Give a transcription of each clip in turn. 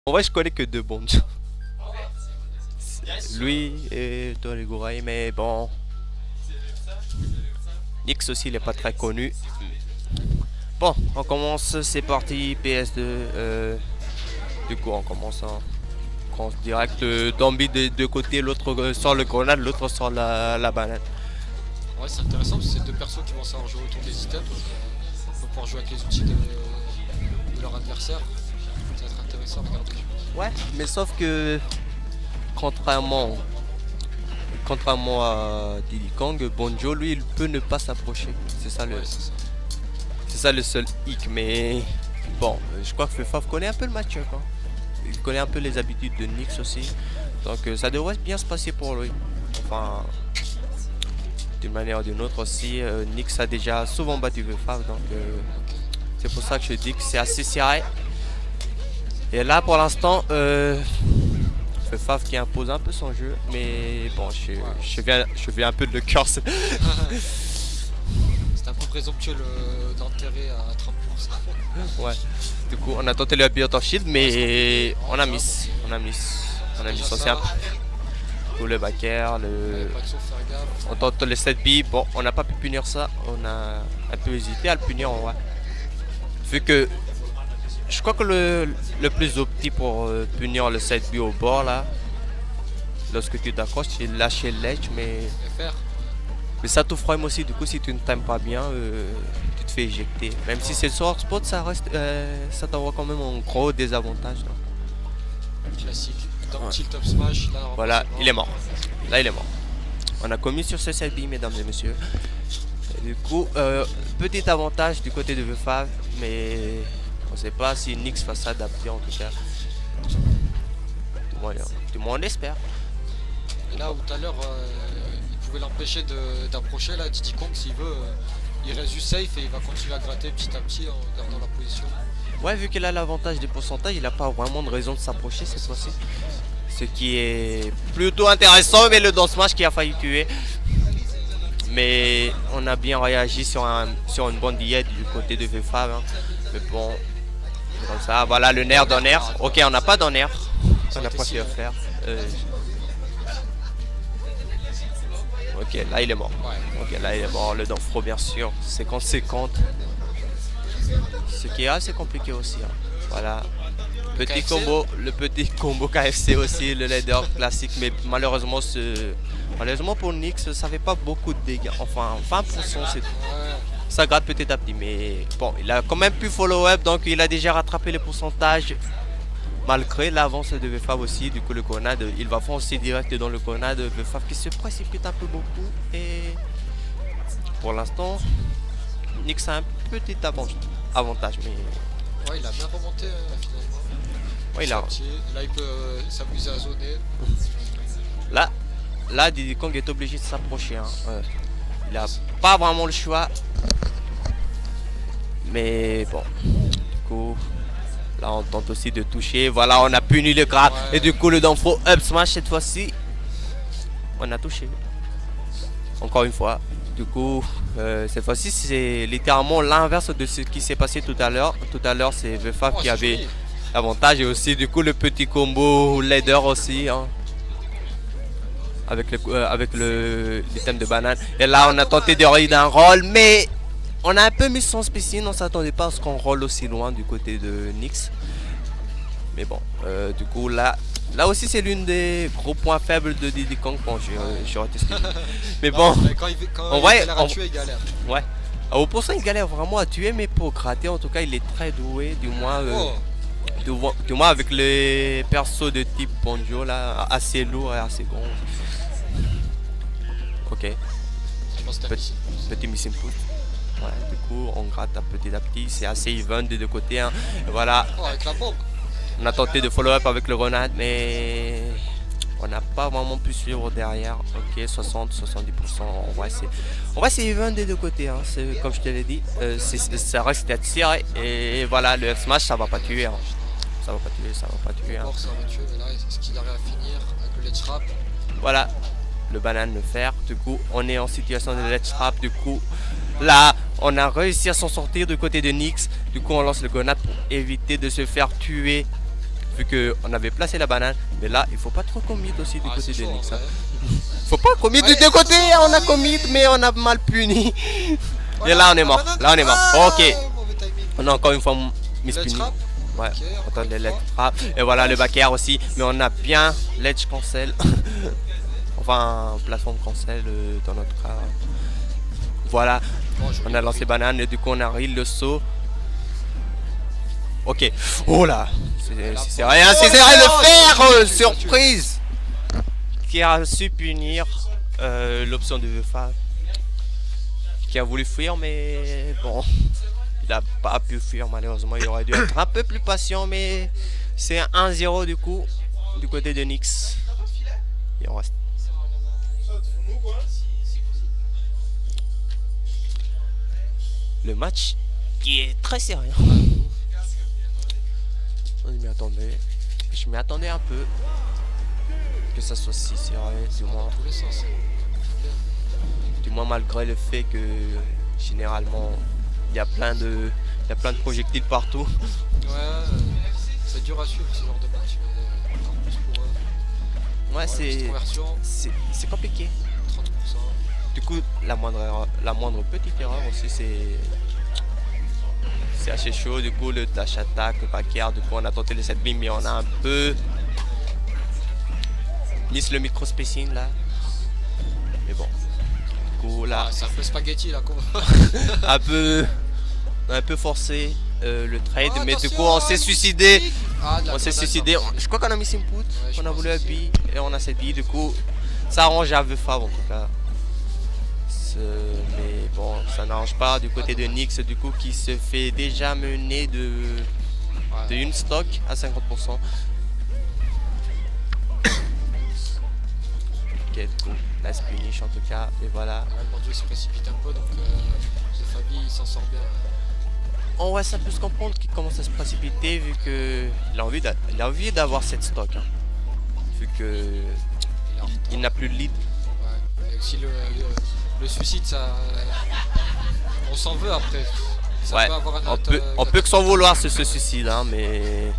En vrai, je connais que deux bons. Lui et Toligourai, mais bon. Nix aussi, il est pas très connu. Bon, on commence, c'est parti, PS2. Du coup, on commence direct. Dombi de deux côtés, l'autre sort le grenade, l'autre sort la banane. Ouais, c'est intéressant parce que c'est deux persos qui vont savoir jouer autour des items. Donc, ils vont pouvoir jouer avec les outils de leur adversaire. Ça va être intéressant à regarder. Ouais, mais sauf que contrairement contrairement à Diddy Kong, Bonjo lui il peut ne pas s'approcher. C'est ça, Ouais, c'est ça. c'est ça le seul hic. Mais bon, je crois que Fefaf connaît un peu le match-up, hein. Il connaît un peu les habitudes de Nyx aussi. Donc ça devrait bien se passer pour lui. Enfin, d'une manière ou d'une autre aussi, Nyx a déjà souvent battu Fefaf. Donc c'est pour ça que je dis que c'est assez serré. Et là pour l'instant, Fefaf qui impose un peu son jeu. Mais bon, je viens un peu de le curse. C'est un peu présomptueux d'enterrer à 30%. Ouais. Du coup, on a tenté le Beat of Shield, mais on a miss. On a miss aussi un peu. Pour le backer, on tente le 7B. Bon, on n'a pas pu punir ça. On a un peu hésité à le punir en vrai. Vu que je crois que le plus opti pour punir le 7B au bord là, lorsque tu t'accroches, c'est lâcher l'edge, mais ça te frame aussi. Du coup, si tu ne t'aimes pas bien, tu te fais éjecter. Même si c'est le soir spot, ça reste, ça t'envoie quand même un gros désavantage. Classique. Dans tilt up smash, là, voilà, il est mort. Là, il est mort. On a commis sur ce 7B, mesdames et messieurs. Et du coup, petit avantage du côté de Fefaf, mais on ne sait pas si Nyx va s'adapter en tout cas. Du moins on espère. Et là où tout à l'heure, il pouvait l'empêcher d'approcher, là, Diddy Kong, s'il veut, il reste juste safe et il va continuer à gratter petit à petit en gardant la position. Ouais, vu qu'il a l'avantage des pourcentages, il n'a pas vraiment de raison de s'approcher cette fois-ci. Ce qui est plutôt intéressant, mais le down smash qui a failli tuer. Mais on a bien réagi sur une bonne diète du côté de Fefaf. Hein. Mais bon, comme ça, voilà le nerf d'un nerf. Ok, on n'a pas d'un nerf. On n'a pas su faire. Ok, là il est mort. Ok, là il est mort. Le Danfro, bien sûr. 50-50. Ce qui est assez compliqué aussi. Hein. Voilà. Petit combo, le petit combo KFC aussi, le leader classique. Mais malheureusement, pour Nyx, ça fait pas beaucoup de dégâts. Enfin, 20%, c'est tout. Ça gratte petit à petit. Mais bon, il a quand même pu follow up. Donc il a déjà rattrapé les pourcentages. Malgré l'avance de Fefaf aussi, du coup le grenade, il va foncer direct dans le grenade. Fefaf qui se précipite un peu beaucoup. Et pour l'instant, Nyx a un petit avantage. Mais ouais, il a bien remonté finalement. Ouais, là il peut s'amuser à zoner. Là Diddy Kong est obligé de s'approcher. Hein. Il a pas vraiment le choix. Mais bon, du coup... Là on tente aussi de toucher, voilà on a puni le grab et du coup le Danfro up smash cette fois-ci. On a touché. Encore une fois. Du coup cette fois-ci c'est littéralement l'inverse de ce qui s'est passé tout à l'heure. Tout à l'heure c'est Fefaf qui avait l'avantage et aussi du coup le petit combo leader aussi. Hein. Avec l'item de banane. Et là on a tenté de raid un roll mais... On a un peu mis son spécimen, on s'attendait pas à ce qu'on roll aussi loin du côté de Nyx. Mais bon, du coup là aussi c'est l'une des gros points faibles de Diddy Kong. Bon, j'ai retesté. Mais bon, en vrai, il galère. Ouais. Au pourcent il galère vraiment à tuer, mais pour gratter en tout cas il est très doué, du moins avec les persos de type Bonjo là, assez lourd et assez gros. Ok. Petit missing put. Ouais, du coup on gratte petit à petit, c'est assez even des deux côtés. Hein. Voilà. Avec la bombe. On a tenté de follow up avec le grenade mais on n'a pas vraiment pu suivre derrière. Ok, 60-70%. En vrai c'est even des deux côtés. Hein. Comme je te l'ai dit, ça reste d'être serré. Et voilà, le F smash ça va pas tuer. Hein. Ça va pas tuer. Hein. Ça va tuer, mais là est-ce qu'il arrive à finir avec le ledge trap? Voilà, le banane le faire. Du coup on est en situation de ledge trap. Du coup là on a réussi à s'en sortir du côté de Nyx. Du coup on lance le grenade pour éviter de se faire tuer vu qu'on avait placé la banane. Mais là, il faut pas trop commit aussi du Ah, côté c'est de chaud, Nyx. en Hein. vrai. Faut pas commit Ouais, des deux côtés, on a commit, mais on a mal puni. Et là, on est mort. Là, on est mort. Ok. Mauvais timing. On a encore une fois miss Let's puni. trap. Ouais, Ok, on encore tente une les ledge fois. trap. Et voilà le back air aussi. Mais on a bien ledge cancel. Enfin, plateforme cancel dans notre cas. Voilà, Oh, joli on a lancé bruit. banane et du coup on a reel le saut. Ok. Oh là, c'est rien, c'est rien de faire. Surprise. Qui a su punir l'option de Vefa. Qui a voulu fuir, mais bon. Il n'a pas pu fuir malheureusement, il aurait dû être un peu plus patient, mais c'est 1-0 du coup, du côté de Nyx. Et on reste. Le match qui est très sérieux. Je m'y attendais un peu que ça soit si sérieux, Dans tous les sens. du moins malgré le fait que généralement il y a plein de projectiles partout. Ouais, c'est dur à suivre ce genre de match, mais encore plus pour eux. Ouais, Petite conversion, c'est compliqué. 30%. Du coup, la moindre petite erreur aussi, c'est assez chaud. Du coup, le dash attack, le back air, du coup, on a tenté les 7 beams, mais on a un peu miss le micro spacing là. Mais bon, du coup, là, Ah, c'est un peu spaghetti là. un peu forcé le trade, Oh, mais du attention, coup, on s'est suicidé. Ah, de la On s'est grenade, suicidé. ça. Je crois qu'on a mis input, je on a pense voulu aussi. abi et on a cette bille. Du coup, ça arrange à Vefav en tout cas. Mais bon, ça n'arrange pas du côté de Nyx, du coup, qui se fait déjà mener de une stock à 50%. Ok, du coup, nice punish en tout cas, et voilà. Ouais, le bandeau il se précipite un peu, donc le Fabi il s'en sort bien. On va ça peut se comprendre qu'il commence à se précipiter vu que il a envie d'avoir cette stock. Hein. Vu que Il est en retard. il n'a plus de lead. Ouais. Et aussi le suicide, ça. On s'en veut après. Ça Ouais, peut avoir un on peut que s'en vouloir ce suicide, hein, mais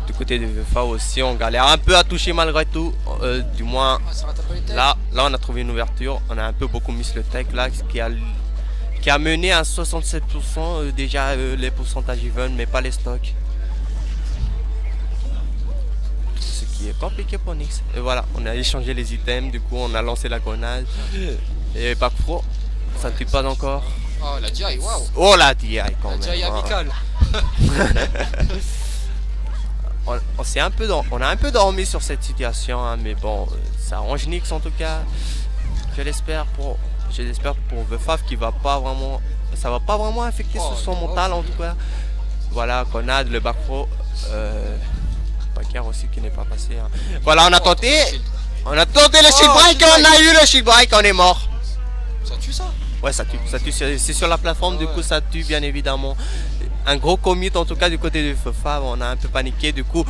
du côté de VFA aussi, on galère un peu à toucher malgré tout. Du moins, Ah, ça rate un peu les têtes. là, on a trouvé une ouverture. On a un peu beaucoup miss le tech là, qui a mené à 67% déjà les pourcentages even, mais pas les stocks. Ce qui est compliqué pour Nyx. Et voilà, on a échangé les items, du coup on a lancé la grenade. Et back pro, ça ne tue pas encore. Oh, la DI, waouh! Oh la DI quand La même. DI amicale! On a un peu dormi sur cette situation, hein, mais bon, ça arrange Nyx en tout cas. Je l'espère pour Vefav qui va pas vraiment, ça va pas vraiment affecter son mental en tout cas. Voilà, grenade, le back pro, Backer aussi qui n'est pas passé. Hein. Voilà, on a tenté le shield break, on a eu le shield break, on est mort. Ça tue ça? Ouais, ça tue, c'est sur la plateforme, du coup ça tue bien évidemment. Un gros commit en tout cas du côté de Vefav, on a un peu paniqué du coup.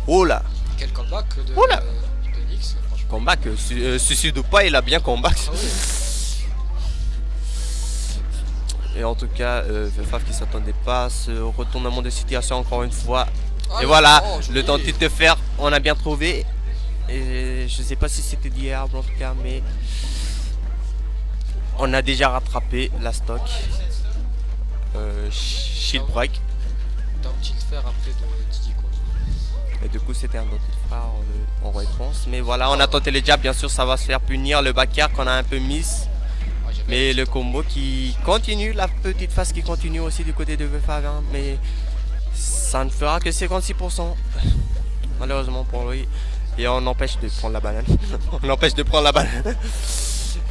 Oh là. Quel comeback de Nyx, franchement. Comeback, suicide ou pas, il a bien comeback. Ah oui. Et en tout cas, Vefav qui s'attendait pas à ce retournement de situation encore une fois. Ah et là, voilà, oh, le dentiste de fer, on a bien trouvé. Et je sais pas si c'était d'hier en tout cas, mais on a déjà rattrapé la stock. Shield break. D'un petit fer après de Didi quoi. Et du coup c'était un dentiste phare en réponse. Mais voilà, on a tenté les jabs, bien sûr ça va se faire punir. Le back air qu'on a un peu miss. Mais le combo qui continue, la petite phase qui continue aussi du côté de Vefav, hein, mais ça ne fera que 56%, malheureusement pour lui. Et on empêche de prendre la banane. On empêche de prendre la banane.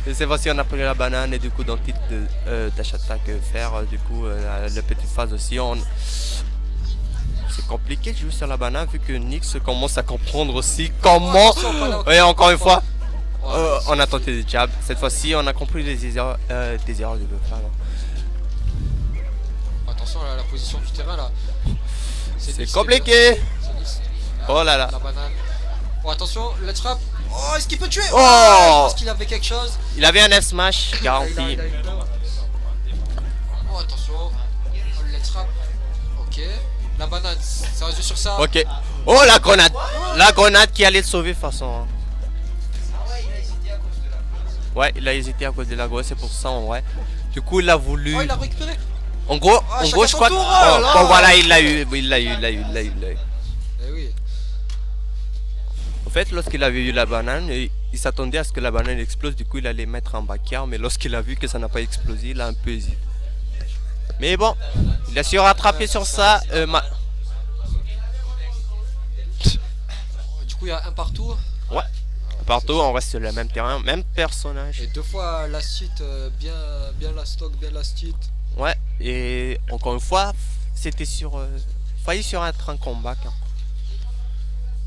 Et cette fois-ci on a pris la banane et du coup dans le titre de dash attack faire, du coup la petite phase aussi. C'est compliqué de jouer sur la banane vu que Nyx commence à comprendre aussi comment. Et encore une fois. On a tenté des jabs. Cette fois-ci, on a compris des erreurs de Vefav. Attention à la position du terrain là. C'est compliqué. Oh là là. La banane. Oh attention, le trap. Oh, est-ce qu'il peut tuer? Oh, je pense qu'il avait quelque chose. Il avait un F-smash garanti. Oh attention. Oh, le trap. Ok. La banane, ça va jouer sur ça. Ok. Oh, la grenade. La grenade qui allait le sauver de toute façon. Ouais, il a hésité à cause de la grosse, c'est pour ça en vrai. Du coup, il a voulu. Oh, il a récupéré. En gros, chacun je son crois que. tour, oh là. Bon, voilà, il l'a eu. Il l'a eu, il l'a eu, il l'a eu, il l'a eu. Eh oui. En fait, lorsqu'il avait eu la banane, il s'attendait à ce que la banane explose. Du coup, il allait mettre en backer. Mais lorsqu'il a vu que ça n'a pas explosé, il a un peu hésité. Mais bon, il a su rattraper sur ça. Du coup, il y a un partout. Ouais. Partout, on reste sur le même terrain, même personnage. Et 2 fois la suite, bien la stock, bien la suite. Ouais, et encore une fois, c'était sur. Failli sur un comeback. Hein.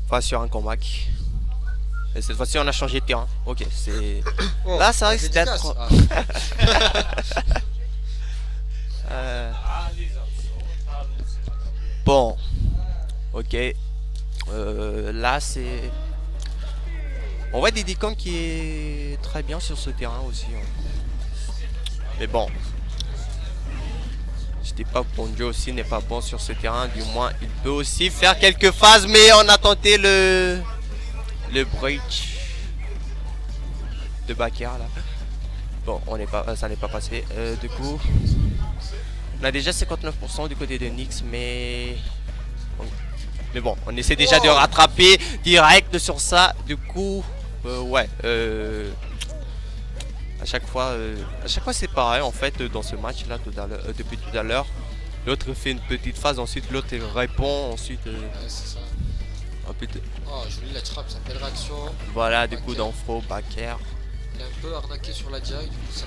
Enfin, sur un comeback. Et cette fois-ci, on a changé de terrain. Ok, c'est. Oh, Là, ça la risque dédicace. d'être. Bon. Ok. Là, c'est. On voit Diddy Kong qui est très bien sur ce terrain aussi. Hein. Mais bon. Je dis pas que Ponjo aussi n'est pas bon sur ce terrain. Du moins, il peut aussi faire quelques phases. Mais on a tenté le breach de Baker là. Bon, ça n'est pas passé. Du coup, on a déjà 59% du côté de Nyx. Mais bon, on essaie déjà de rattraper direct sur ça. Du coup... ouais, à chaque fois c'est pareil en fait dans ce match là depuis tout à l'heure. L'autre fait une petite phase, ensuite l'autre répond, ensuite. Ouais, c'est ça. Ensuite, Oh, joli la trap, ça belle réaction. voilà, du Backer. coup d'Infro, Backer. Il a un peu arnaqué sur la direct, du coup ça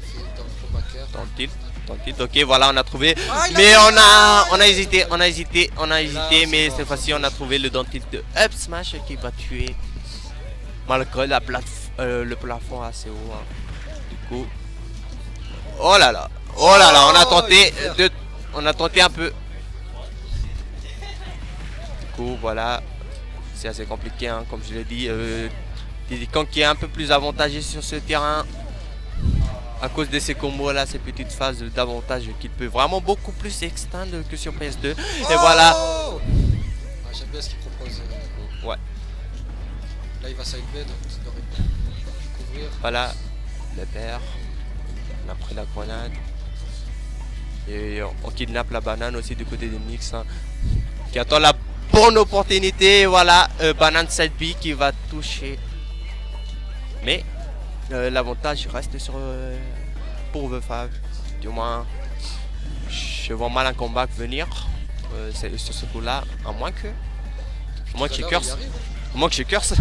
fait d'Infro Backer. Dans le tilt, ok, voilà, on a trouvé. Ah, mais on a hésité, Là, mais c'est cette bon, fois-ci on a trouvé le down tilt de Up Smash qui va tuer. Malgré le plafond assez haut. Hein. Du coup. Oh là là, on a tenté on a tenté un peu. Du coup, voilà. C'est assez compliqué, hein, comme je l'ai dit. Diddy Kong qui est un peu plus avantagé sur ce terrain. À cause de ces combos là, ces petites phases d'avantage qu'il peut vraiment beaucoup plus extendre que sur PS2. Et voilà. Ah, j'aime bien ce qu'il propose. Ouais. Là il va side bed, ça devrait couvrir. Voilà. Le père. On a pris la grenade. Et on kidnappe la banane aussi du côté de Nyx. Hein, qui attend la bonne opportunité. Voilà. Banane side B qui va toucher. Mais l'avantage reste sur pour The Fab. Du moins, je vois mal un combat venir sur ce coup là. À moins que. À moins que je curse. À moins que je curse.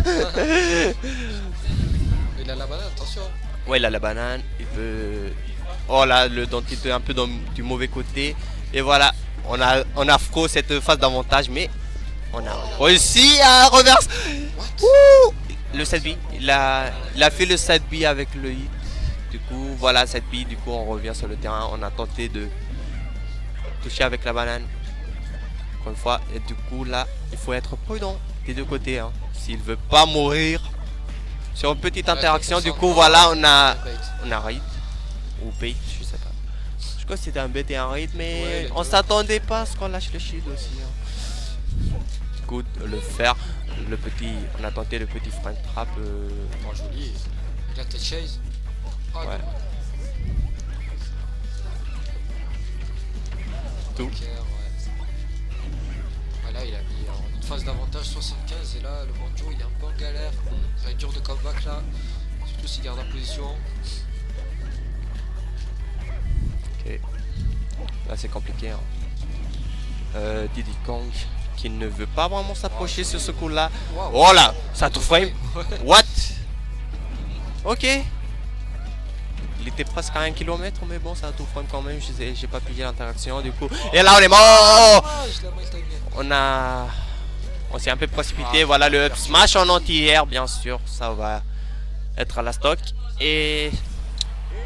Il a la banane, attention. Ouais, il a la banane. Il peut. Oh là, le dentiste est un peu du mauvais côté. Et voilà. On a Fro cette phase d'avantage. Mais on a réussi à reverse. Ouh, le 7B. Il a fait le 7B avec le hit. Du coup, voilà, 7B. Du coup, on revient sur le terrain. On a tenté de toucher avec la banane. Encore une fois. Et du coup, là, il faut être prudent des deux côtés. Hein. S'il veut pas mourir. Sur une petite interaction, du coup, voilà, on a raid. Ou bait, je sais pas. Je crois que c'était un bait et un raid, mais ouais, on s'attendait pas à ce qu'on lâche le shield aussi. Hein. Du coup, le faire, on a tenté le petit frame trap. Oh, joli. Il a tête chase. Oh, ouais. Tout. Okay, ouais. Ah, là, il a mis une phase d'avantage 75 et là, le Banjo, il est un peu en galère. Ça va être dur de comeback là. Surtout s'il garde la position. Ok. Là, c'est compliqué. Hein. Diddy Kong qui ne veut pas vraiment s'approcher sur ce coup là. Wow. Oh là, ça tout frame. What? Ok. Il était presque à 1 km, mais bon, ça a tout frame quand même. J'ai pas pillé l'interaction du coup. Et là, on est mort. On s'est un peu précipité. Voilà le up smash en anti-air, bien sûr. Ça va être à la stock. Et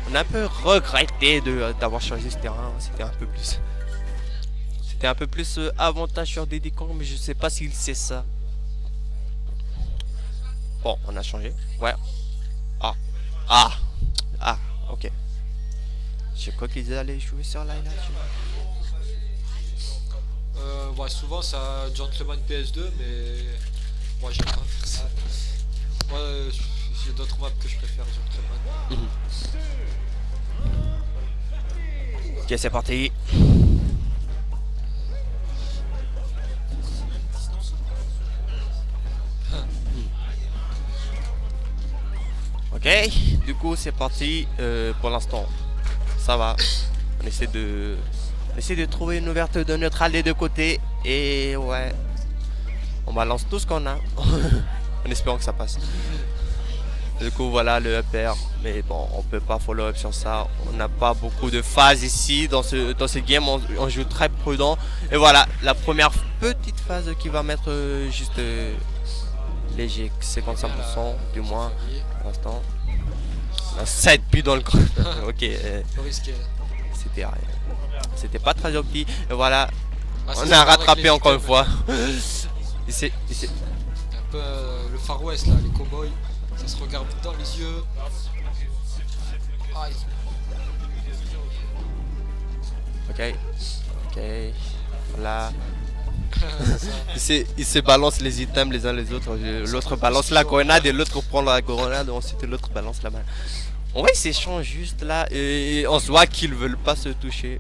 on a un peu regretté d'avoir changé ce terrain. C'était un peu plus avantage sur Diddy Kong, mais je sais pas s'il sait ça. Bon, on a changé. Ouais. Ah, ok. Je crois qu'ils allaient jouer sur Layla. Ouais, souvent c'est un Gentleman PS2, mais moi j'aime pas faire ça. Moi j'ai d'autres maps que je préfère Gentleman. Ok, c'est parti. Ok, du coup c'est parti pour l'instant. Ça va. On essaie de trouver une ouverture de neutral des deux côtés. Et ouais. On balance tout ce qu'on a. En espérant que ça passe. Du coup voilà le upper. Mais bon, on peut pas follow up sur ça. On n'a pas beaucoup de phases ici. Dans ce game, on joue très prudent. Et voilà, la première petite phase qui va mettre juste léger, 55% du moins pour l'instant. On a 7 buts dans le camp. Ok, Risqué. c'était pas très opti. Et voilà, Ah, on c'est a ça, rattrapé avec les encore une items. fois. Un peu le Far West là, les cowboys, ça se regarde dans les yeux. Ah, Ok, voilà. ça. Ils se balancent les items les uns les autres. L'autre balance la grenade et l'autre prend la grenade. Ensuite l'autre balance la balle. En vrai, ils s'échangent juste là et on se voit qu'ils veulent pas se toucher.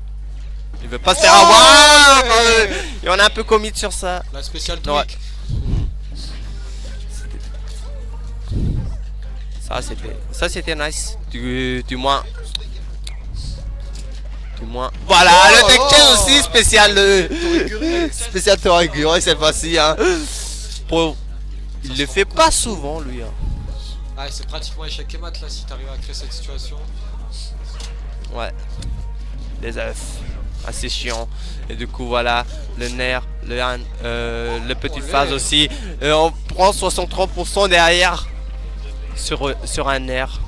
Ils veulent pas se faire avoir. Et on a un peu commit sur ça. La spéciale Ouais. tweak. Ça c'était nice. Du moins. Voilà, le tech chain aussi spécial spécial Toragure cette fois-ci hein. Il le fait pas souvent lui hein. Ah, c'est pratiquement échec et mat là si t'arrives à créer cette situation. Ouais. Les œufs. Assez chiant. Et du coup voilà, le nerf, le petite phase aussi. On prend 63% derrière sur un nerf.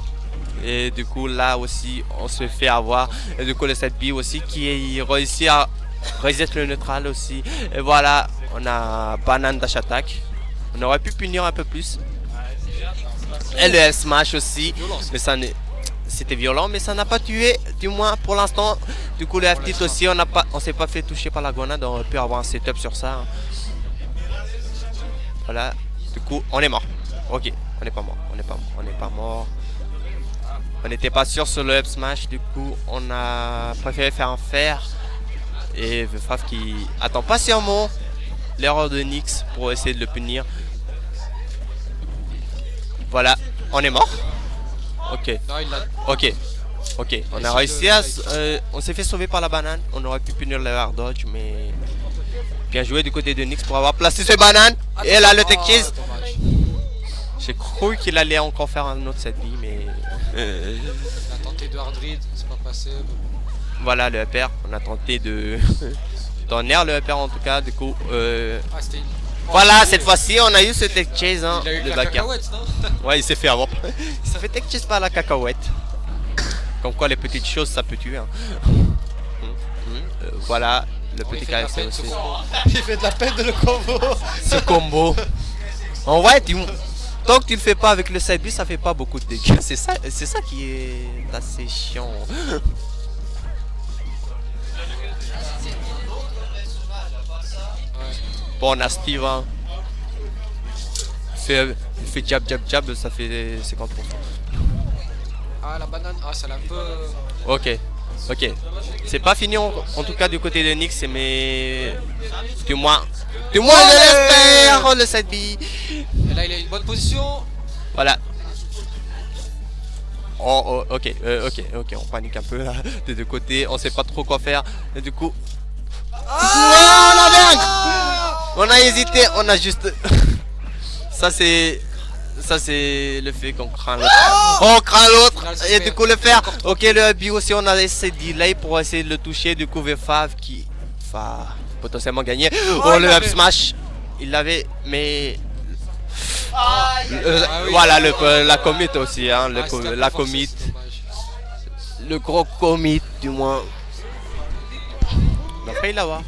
Et du coup là aussi on se fait avoir. Et du coup le 7B aussi qui réussit à reset le neutral aussi. Et voilà, on a banane dash attack. On aurait pu punir un peu plus. Et le F smash aussi. Mais ça n'est. C'était violent mais ça n'a pas tué du moins pour l'instant. Du coup le F-tit aussi on s'est pas fait toucher par la grenade. On aurait pu avoir un setup sur ça hein. Voilà. Du coup on est mort. Ok, on n'est pas mort. On n'est pas mort. On n'était pas sûr sur le up smash, du coup on a préféré faire un fer. Et Faf qui attend patiemment l'erreur de Nyx pour essayer de le punir. Voilà, on est mort. Ok, Non, il l'a. ok, on a réussi à... on s'est fait sauver par la banane. On aurait pu punir le hard dodge, mais... Bien joué du côté de Nyx pour avoir placé ce banane. Et là le tech chase. J'ai cru qu'il allait encore faire un autre cette vie, mais... Il a tenté de hard read, c'est pas passé. Voilà le upper, on a tenté de... d'en air le upper en tout cas, du coup... Ah, c'était une... Voilà, cette fois-ci on a eu ce tech chase, hein, Il a eu le la backer. cacahuète, non? Ouais, il s'est fait avoir. Il s'est fait tech chase par la cacahuète. Comme quoi les petites choses ça peut tuer. Hein. Voilà, le petit KFC aussi. Il fait de la peine de le combo. Ce combo. En vrai, tant que tu le fais pas avec le side B, ça fait pas beaucoup de dégâts. C'est ça qui est assez chiant. Bon, on a Steve. Hein. Il fait jab, ça fait 50%. Ah, la banane, ah, ça l'a un peu. Ok. C'est pas fini en tout cas du côté de Nyx, mais du moins je l'espère le side B. Et là, il a une bonne position. Voilà. Oh, ok, on panique un peu là, des deux côtés, on sait pas trop quoi faire. Et du coup, on a hésité, on a juste. Ça c'est le fait qu'on craint l'autre. On craint l'autre et du coup le faire. Ok, le B aussi on a essayé de delay pour essayer de le toucher. Du coup V5 qui va potentiellement gagner. Oh le up smash, il l'avait mais voilà la commit aussi hein, la commit, le gros commit du moins. On a failli l'avoir.